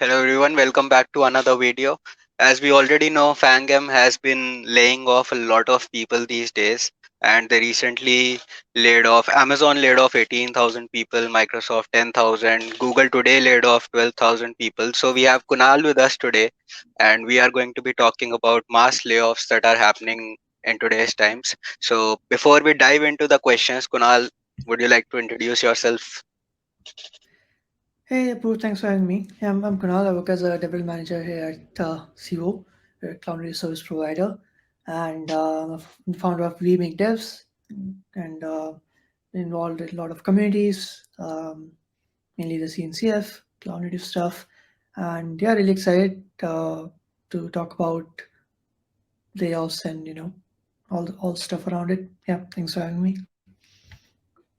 Hello everyone, welcome back to another video. As we already know, FAANG has been laying off a lot of people these days, and they recently laid off. Amazon laid off 18,000 people, Microsoft 10,000, Google today laid off 12,000 people. So we have Kunal with us today, and we are going to be talking about mass layoffs that are happening in today's times. So before we dive into the questions, Kunal, would you like to introduce yourself? Hey, Apoorv, thanks for having me. Yeah, I'm Kunal. I work as a development manager here at CO, a cloud native service provider, and I'm founder of We Make Devs, and involved in a lot of communities, mainly the CNCF, cloud native stuff, and yeah, really excited to talk about layoffs and all the stuff around it. Yeah, thanks for having me.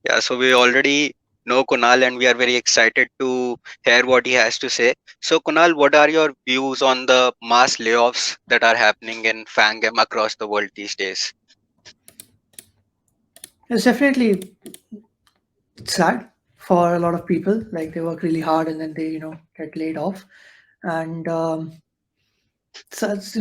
Yeah, so we already know Kunal and we are very excited to hear what he has to say. So, Kunal, what are your views on the mass layoffs that are happening in Fangam across the world these days? It's definitely sad for a lot of people. Like they work really hard and then they get laid off. And so it's,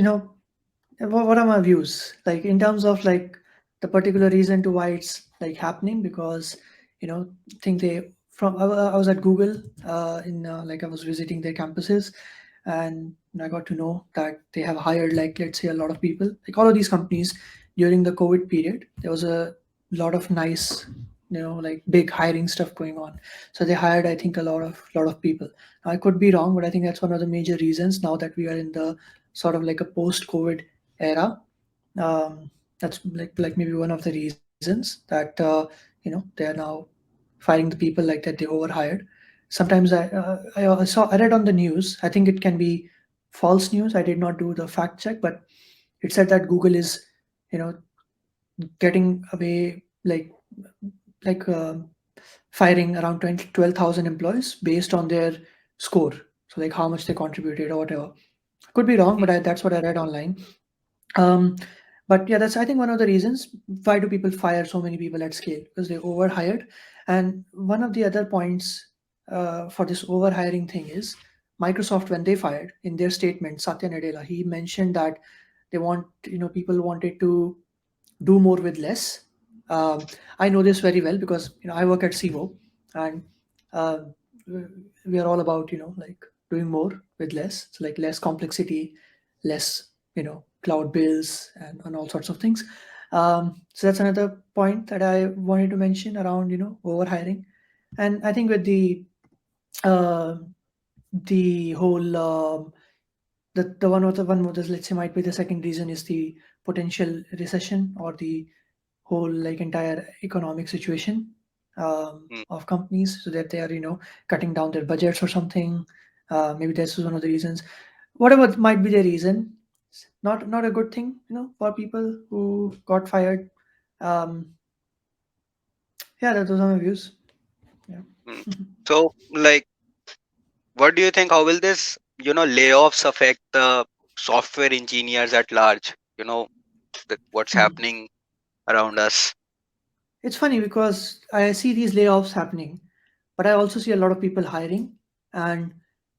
what are my views like in terms of like the particular reason to why it's like happening? Because you know think they from I was at Google in like I was visiting their campuses, and I got to know that they have hired, like, let's say, a lot of people, like all of these companies during the COVID period. There was a lot of nice, like big hiring stuff going on. So they hired, I think, a lot of people. I could be wrong, but I think that's one of the major reasons now that we are in the sort of like a post COVID era. um, that's like maybe one of the reasons that they are now firing the people like that they overhired. Sometimes I read on the news. I think it can be false news. I did not do the fact check, but it said that Google is, you know getting away, like firing around 12,000 employees based on their score. So like how much they contributed or whatever. Could be wrong, but that's what I read online. um, but yeah, that's, I think, one of the reasons. Why do people fire so many people at scale? Because they overhired. And one of the other points for this overhiring thing is Microsoft, when they fired, in their statement, Satya Nadella, he mentioned that people wanted to do more with less. Um, I know this very well because I work at CVO, and uh, we are all about like doing more with less. So like less complexity, less cloud bills, and all sorts of things. So that's another point that I wanted to mention around overhiring. And I think with uh, the whole the one of the, let's say, might be the second reason is the potential recession, or the whole like entire economic situation Mm. of companies, so that they are cutting down their budgets or something. Maybe this is one of the reasons. Whatever might be the reason, it's not a good thing for people who got fired. um yeah, those are my views. Yeah. Mm. So, like, what do you think? How will this, layoffs affect the software engineers at large? What's Hmm. happening around us? It's funny because I see these layoffs happening, but I also see a lot of people hiring. And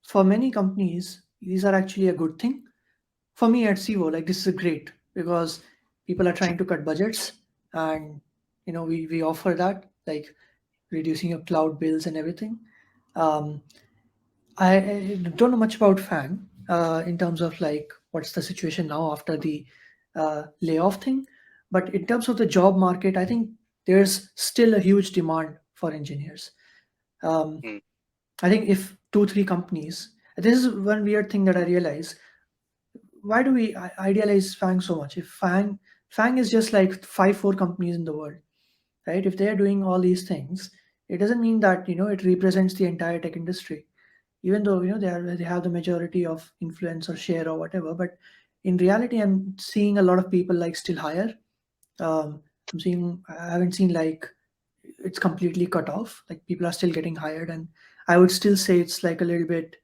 for many companies, these are actually a good thing. For me at CVO, like, this is great because people are trying to cut budgets, and we offer that, like reducing your cloud bills and everything. Um, I don't know much about FANG in terms of like what's the situation now after the layoff thing, but in terms of the job market, I think there's still a huge demand for engineers. Um, Mm. I think if two, three companies, this is one weird thing that I realize. Why do we idealize FANG so much? If FANG is just like five, four companies in the world, right? If they are doing all these things, it doesn't mean that it represents the entire tech industry, even though they have the majority of influence or share or whatever. But in reality, I'm seeing a lot of people like still hire. I haven't seen like it's completely cut off, like people are still getting hired. And I would still say it's like a little bit,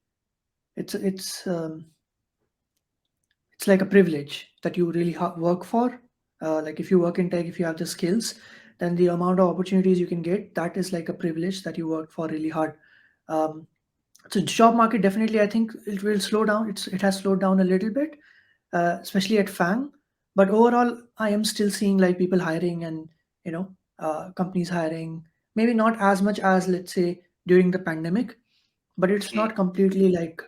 it's like a privilege that you really work for. Like if you work in tech, if you have the skills, then the amount of opportunities you can get, that is like a privilege that you worked for really hard. um, So job market definitely, I think it will slow down. It has slowed down a little bit, especially at FANG. But overall, I am still seeing like people hiring and you know companies hiring. Maybe not as much as let's say during the pandemic, but it's Mm. not completely like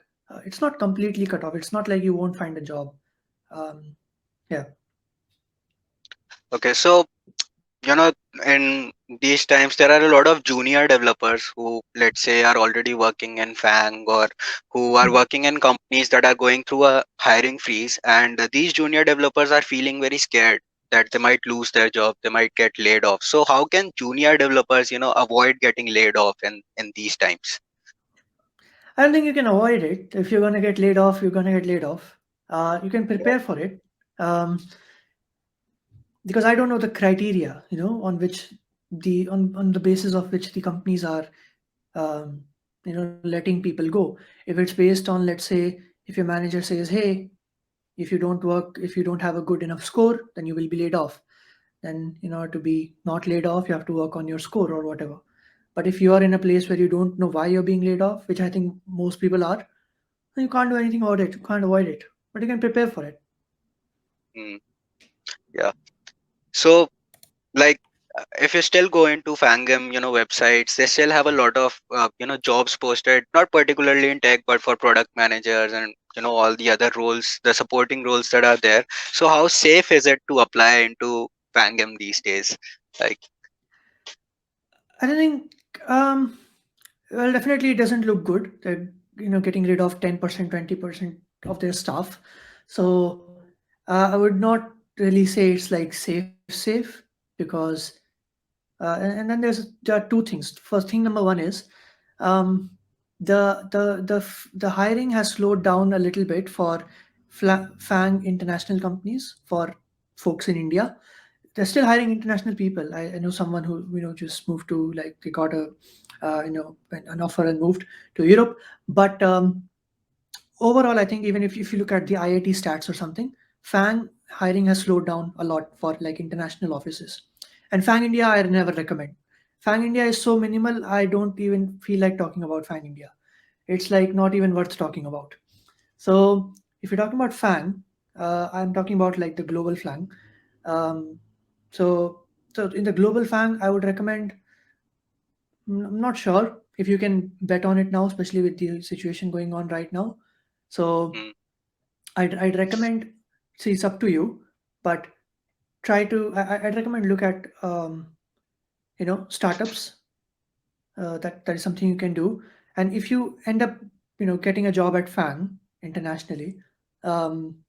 it's not completely cut off. It's not like you won't find a job. Um, yeah. Okay, so in these times there are a lot of junior developers who, let's say, are already working in FANG, or who are Hmm. working in companies that are going through a hiring freeze, and these junior developers are feeling very scared that they might lose their job, they might get laid off. So how can junior developers avoid getting laid off in these times? I don't think you can avoid it. If you're gonna get laid off, you're gonna get laid off. You can prepare for it. Um, because I don't know the criteria, on which on the basis of which the companies are, um, letting people go. If it's based on, let's say, if your manager says, "Hey, if you don't have a good enough score, then you will be laid off." Then, in order to be not laid off, you have to work on your score or whatever. But if you are in a place where you don't know why you're being laid off, which I think most people are, then you can't do anything about it. You can't avoid it, but you can prepare for it. Mm, yeah. So, like, if you still go into fangam websites, they still have a lot of jobs posted, not particularly in tech, but for product managers and all the other roles, the supporting roles that are there. So how safe is it to apply into fangam these days? Like, I don't think. Um, well, definitely, it doesn't look good that getting rid of 10%, 20% of their staff. So I would not really say it's like safe because and then there are two things. First thing, number one is um, the hiring has slowed down a little bit for FANG international companies for folks in India. They're still hiring international people. I know someone who just moved to like they got a an offer and moved to Europe. But overall, I think even if you look at the IIT stats or something, FANG hiring has slowed down a lot for like international offices. And FANG India, I never recommend. FANG India is so minimal, I don't even feel like talking about FANG India. It's like not even worth talking about. So if you're talking about FANG, I'm talking about like the global FANG. Um, so so in the global FANG, I would recommend. I'm not sure if you can bet on it now, especially with the situation going on right now. So mm, I'd recommend. See, it's up to you, but try to. I'd recommend look at startups. That is something you can do, and if you end up getting a job at FANG internationally, um,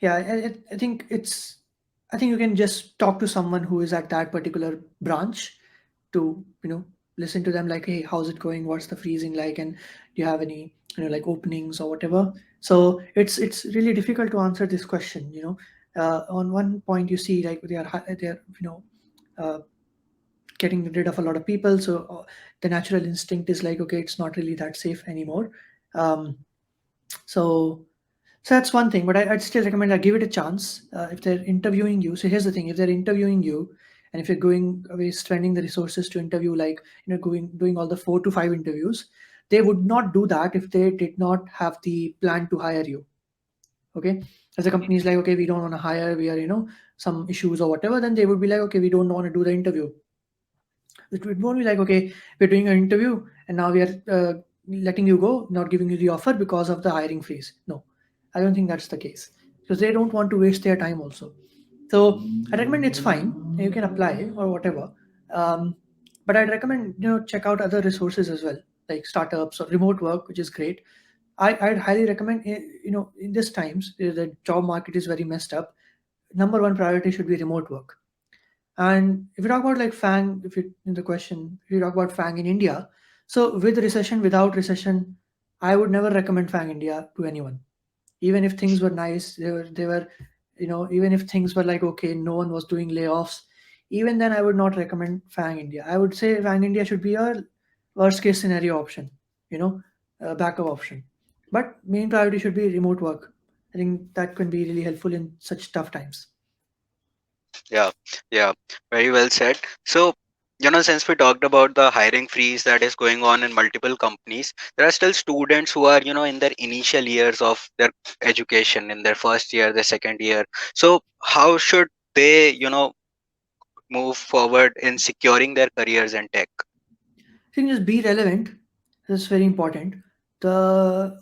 yeah, I think it's. I think you can just talk to someone who is at that particular branch to listen to them like, hey, how's it going? What's the freezing like? And do you have any like openings or whatever? So it's really difficult to answer this question. On one point you see like they're uh, getting rid of a lot of people, so the natural instinct is like, okay, it's not really that safe anymore. Um, so so that's one thing, but I'd still recommend I give it a chance if they're interviewing you. So here's the thing: if they're interviewing you, and if you're going away spending the resources to interview, like going doing all the 4 to 5 interviews, they would not do that if they did not have the plan to hire you. Okay, as a mm, company is like, okay, we don't want to hire, we are some issues or whatever, then they would be like, okay, we don't want to do the interview. It won't be like, okay, we're doing an interview and now we are letting you go, not giving you the offer because of the hiring freeze. No, I don't think that's the case because they don't want to waste their time also. So I recommend it's fine. You can apply or whatever. Um, but I'd recommend, check out other resources as well, like startups or remote work, which is great. I'd highly recommend, in these times, the job market is very messed up. Number one priority should be remote work. And if you talk about like FANG, if you in the question, if you talk about FANG in India, so with recession, without recession, I would never recommend FANG India to anyone. Even if things were nice, they were, even if things were like okay, no one was doing layoffs, even then I would not recommend FANG India. I would say FANG India should be a worst case scenario option, a backup option. But main priority should be remote work. I think that can be really helpful in such tough times. yeah, yeah, very well said. So Since we talked about the hiring freeze that is going on in multiple companies, there are still students who are, in their initial years of their education, in their first year, their second year. So how should they, move forward in securing their careers in tech? I think just be relevant. That's very important. The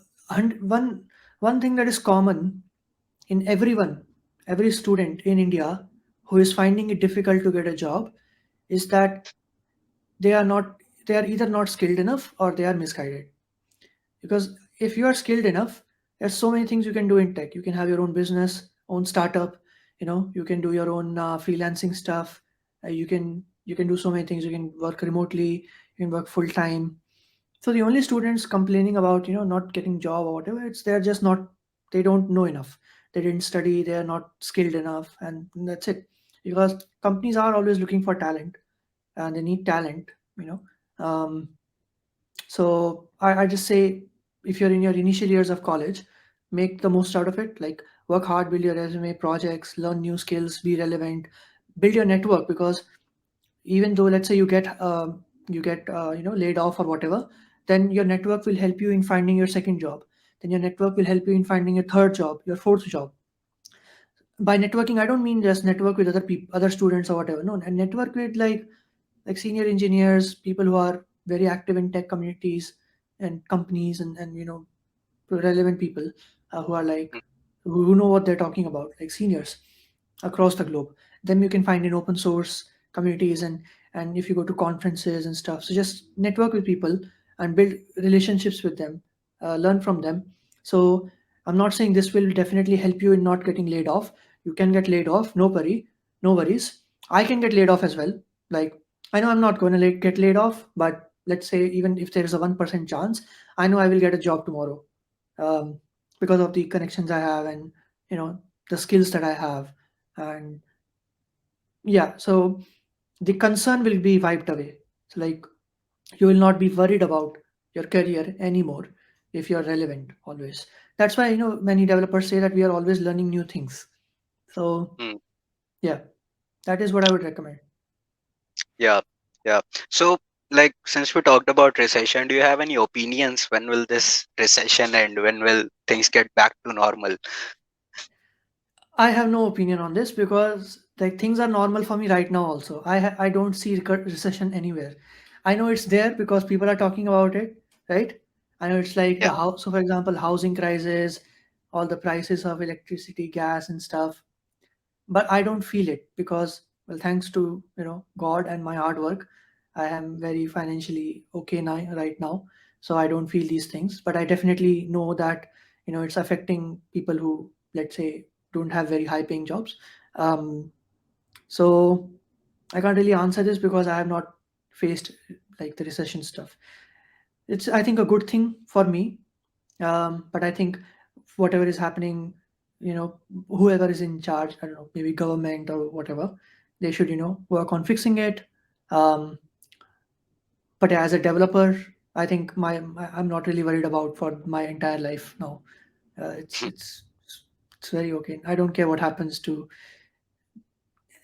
one thing that is common in every student in India who is finding it difficult to get a job is that they are not they are either not skilled enough or they are misguided. Because if you are skilled enough, there's so many things you can do in tech. You can have your own business, own startup. You can do your own freelancing stuff. You can do so many things. You can work remotely. You can work full time. So the only students complaining about not getting job or whatever, it's they're just not, they don't know enough. They didn't study. They are not skilled enough, and that's it. Because companies are always looking for talent, and they need talent. You know. Um, so I just say, if you're in your initial years of college, make the most out of it. Like, work hard, build your resume, projects, learn new skills, be relevant, build your network. Because even though, let's say, you get laid off or whatever, then your network will help you in finding your second job. Then your network will help you in finding your third job, your fourth job. By networking, I don't mean just network with other people, other students or whatever. No, and network with like senior engineers, people who are very active in tech communities and companies, and relevant people who are like who know what they're talking about, like seniors across the globe. Them you can find in open source communities, and if you go to conferences and stuff. So just network with people and build relationships with them, learn from them. So I'm not saying this will definitely help you in not getting laid off. You can get laid off, no worries. I can get laid off as well. Like, I know I'm not going to get laid off, but let's say even if there is a 1% chance, I know I will get a job tomorrow, um, because of the connections I have, and you know the skills that I have. And yeah, so the concern will be wiped away. So, like, you will not be worried about your career anymore if you're relevant always. That's why many developers say that we are always learning new things. So Hmm. yeah, that is what I would recommend. Yeah, yeah. So, like, since we talked about recession, do you have any opinions? When will this recession end? When will things get back to normal? I have no opinion on this because like things are normal for me right now. Also, I don't see recession anywhere. I know it's there because people are talking about it, right? I know it's like Yeah. the house. So, for example, housing crisis, all the prices of electricity, gas, and stuff. But I don't feel it because, well, thanks to God and my hard work, I am very financially okay now, right now. So I don't feel these things. But I definitely know that it's affecting people who, let's say, don't have very high paying jobs. So I can't really answer this because I have not faced like the recession stuff. It's, I think, a good thing for me. But I think whatever is happening, you know, whoever is in charge, I don't know, maybe government or whatever, they should work on fixing it. Um, but as a developer, I think I'm not really worried about for my entire life now. It's very okay. I don't care what happens to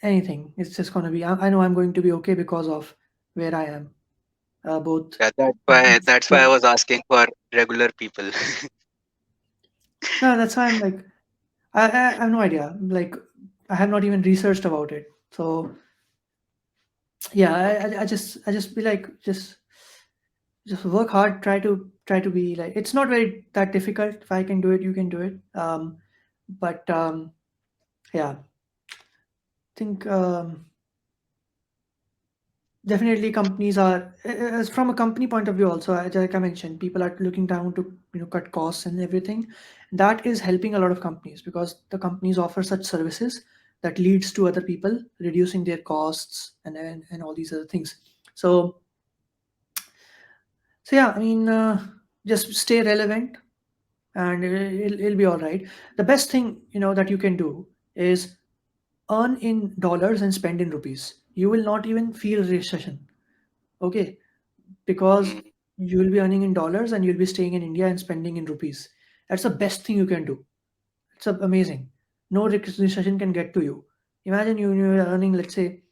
anything. It's just gonna be. I know I'm going to be okay because of where I am. Both. Yeah, that's why Yeah. I was asking for regular people. No, that's why I'm like I have no idea. Like, I have not even researched about it. So yeah, I just be like, just work hard. Try to be like, it's not very that difficult. If I can do it, you can do it. But yeah, I think definitely companies are, as from a company point of view also, like I mentioned, people are looking down to cut costs and everything. That is helping a lot of companies because the companies offer such services that leads to other people reducing their costs and all these other things. So yeah, I mean, just stay relevant, and it'll be all right. The best thing that you can do is earn in dollars and spend in rupees. You will not even feel recession. Okay, because Mm, you will be earning in dollars and you'll be staying in India and spending in rupees. That's the best thing you can do. It's amazing. No recession can get to you. Imagine you're earning, let's say,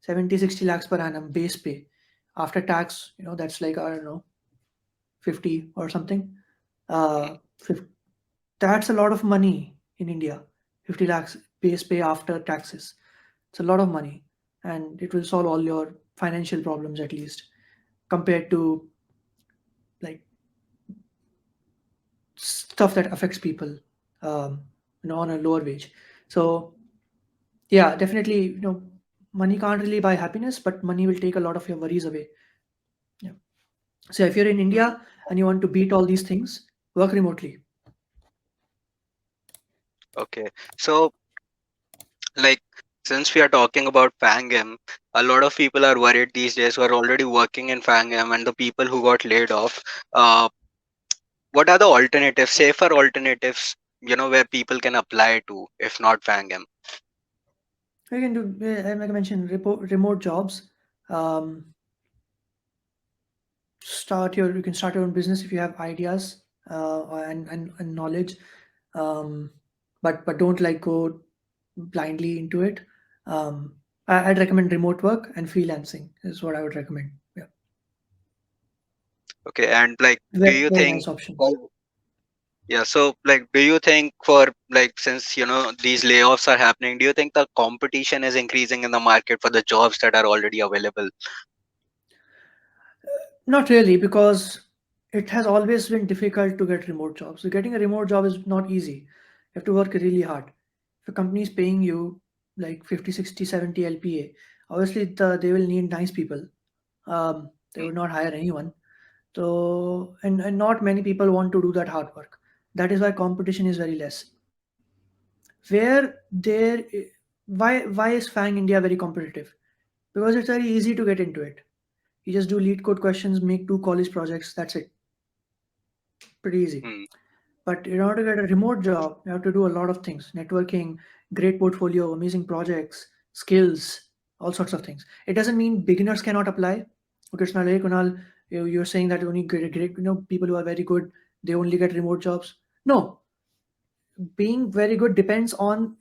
70-60 lakhs per annum base pay. After tax, that's like, I don't know, 50 or something. mm. 50, that's a lot of money in India. 50 lakhs base pay after taxes. It's a lot of money, and it will solve all your financial problems at least, compared to like stuff that affects people, um, on a lower wage. So yeah, definitely, money can't really buy happiness, but money will take a lot of your worries away. Yeah. So if you're in Mm. India and you want to beat all these things, work remotely. Okay. So, like, since we are talking about Fangam, a lot of people are worried these days who are already working in Fangam and the people who got laid off. What are the alternatives, safer alternatives, where people can apply to if not Fangam? You can do, like I mentioned, remote jobs. Um, you can start your own business if you have ideas, and knowledge. um, but don't like go blindly into it. um, I'd recommend remote work and freelancing is what I would recommend. Yeah, Okay, and like, do very you very think? nice options. Well, yeah, so like, do you think for like since these layoffs are happening, do you think the competition is increasing in the market for the jobs that are already available? Not really, because it has always been difficult to get remote jobs. So getting a remote job is not easy. You have to work really hard. If a company is paying you like 50, 60, 70 LPA, obviously they will need nice people. They Mm, would not hire anyone. So, and not many people want to do that hard work. That is why competition is very less. Where there, why is FANG India very competitive? Because it's very easy to get into it. You just do lead code questions, make 2 college projects. That's it. Pretty easy. mm, But in order to get a remote job, you have to do a lot of things: networking, great portfolio, amazing projects, skills, all sorts of things. It doesn't mean beginners cannot apply. Okay, it's not like Kunal, you're saying that only great, people who are very good, they only get remote jobs. No, being very good depends on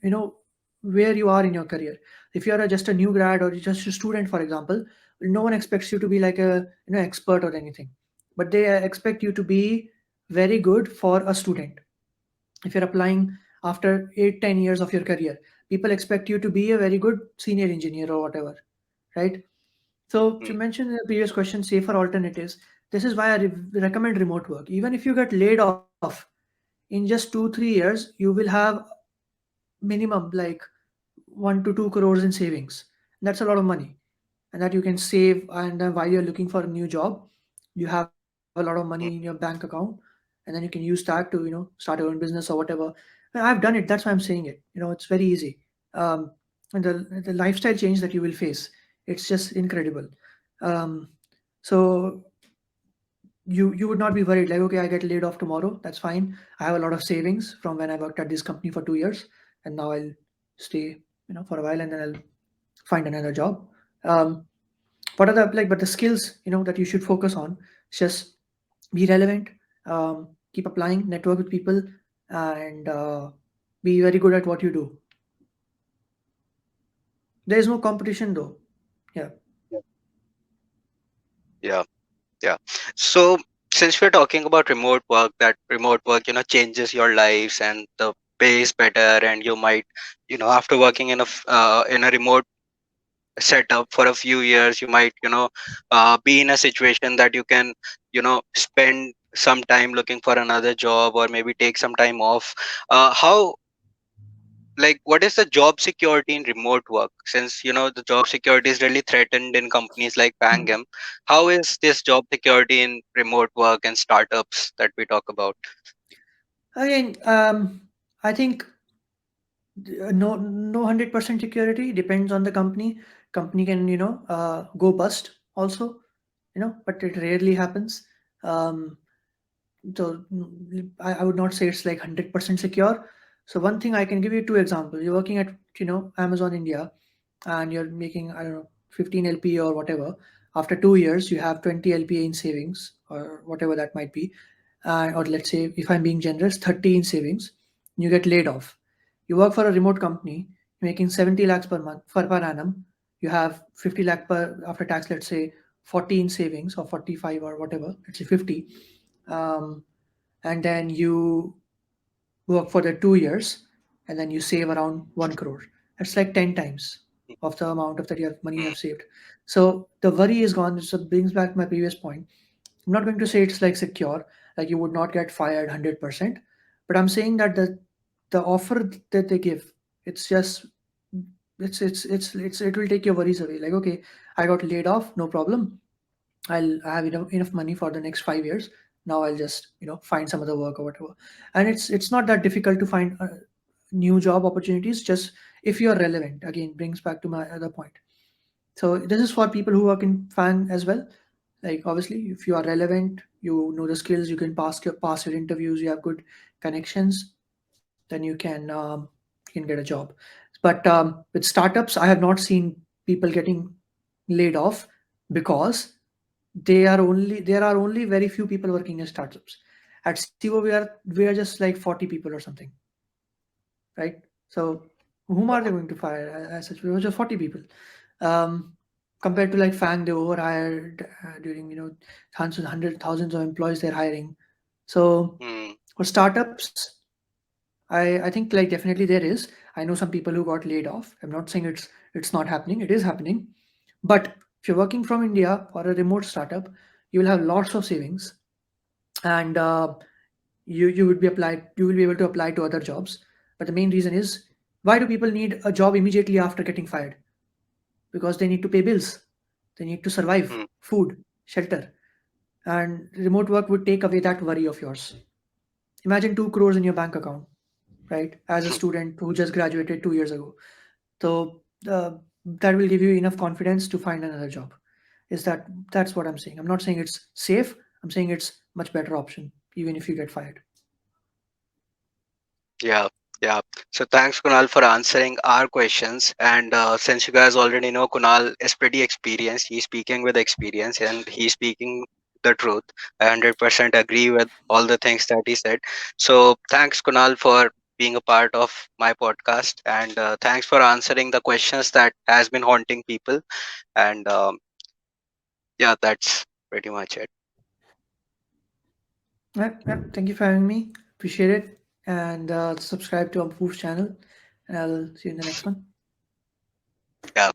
where you are in your career. If you are just a new grad or just a student, for example, no one expects you to be like a expert or anything, but they expect you to be very good for a student. If you're applying after 8-10 years of your career, people expect you to be a very good senior engineer or whatever, right? So to mm, mention the previous question, safer alternatives, this is why I recommend remote work. Even if you get laid off in just 2-3 years, you will have minimum like 1 to 2 crores in savings. That's a lot of money, and that you can save. And while you're looking for a new job, you have a lot of money in your bank mm, account, and then you can use that to start your own business or whatever. I've done it. That's why I'm saying it. It's very easy. Um, and the lifestyle change that you will face, it's just incredible. Um, so you would not be worried like, okay, I get laid off tomorrow, that's fine. I have a lot of savings from when I worked at this company for 2 years, and now I'll stay for a while, and then I'll find another job. um, what are the like but the skills that you should focus on is just be relevant, keep applying, network with people, and be very good at what you do. There is no competition though. Yeah. yeah, yeah, yeah. So since we're talking about remote work, that remote work, changes your lives and the pay is better, and you might, after working in a remote setup for a few years, you might, be in a situation that you can, spend some time looking for another job or maybe take some time off. How like what is the job security in remote work, since the job security is really threatened in companies like Mm. Pangam? How is this job security in remote work and startups that we talk about? Again, I think no 100% security, depends on the company. Company can go bust also, but it rarely happens. um, I would not say it's like 100% secure. So one thing, I can give you 2 examples. You're working at Amazon India, and you're making, I don't know, 15 LP or whatever. After 2 years, you have 20 LPA in savings or whatever that might be, or let's say, if I'm being generous, 30 in savings. You get laid off. You work for a remote company, making 70 lakhs per month per annum. you have 50 lakh per after tax, let's say 40 in savings or 45 or whatever, let's say 50, um, and then you work for the 2 years, and then you save around 1 crore. That's like 10 times of the amount of that you have money you mm, have saved. So the worry is gone. So brings back my previous point. I'm not going to say it's like secure, like you would not get fired 100%, but I'm saying that the offer that they give, it's just it will take your worries away. Like, okay, I got laid off, no problem. I have enough money for the next 5 years. Now I'll just find some other work or whatever. And it's not that difficult to find new job opportunities. Just if you're relevant, again brings back to my other point. So this is for people who work in FANG as well. Like obviously, if you are relevant, you know the skills, you can pass your interviews, you have good connections, then you can get a job. But with startups, I have not seen people getting laid off because there are only very few people working in startups. At CO, we are just like 40 people or something, right? So whom are they going to fire as such? We were just 40 people. Um, Compared to like FANG, they overhired during hundreds, thousands of employees they're hiring. So mm, for startups, I think like definitely there is. I know some people who got laid off. I'm not saying it's not happening. It is happening. But if you're working from India or a remote startup, you will have lots of savings, and you would be applied. You will be able to apply to other jobs. But the main reason is, why do people need a job immediately after getting fired? Because they need to pay bills, they need to survive, mm. food, shelter, and remote work would take away that worry of yours. Imagine 2 crores in your bank account, right? As a student who just graduated 2 years ago. So that will give you enough confidence to find another job. Is that's what I'm saying. I'm not saying it's safe. I'm saying it's much better option, even if you get fired. Yeah, yeah. So thanks, Kunal, for answering our questions. And since you guys already know, Kunal is pretty experienced. He's speaking with experience and he's speaking the truth. I 100% agree with all the things that he said. So thanks, Kunal, for being a part of my podcast. And thanks for answering the questions that has been haunting people. And yeah, that's pretty much it. Yep, yep. Thank you for having me. Appreciate it. And subscribe to Apoorv's channel. And I'll see you in the next one. Yeah.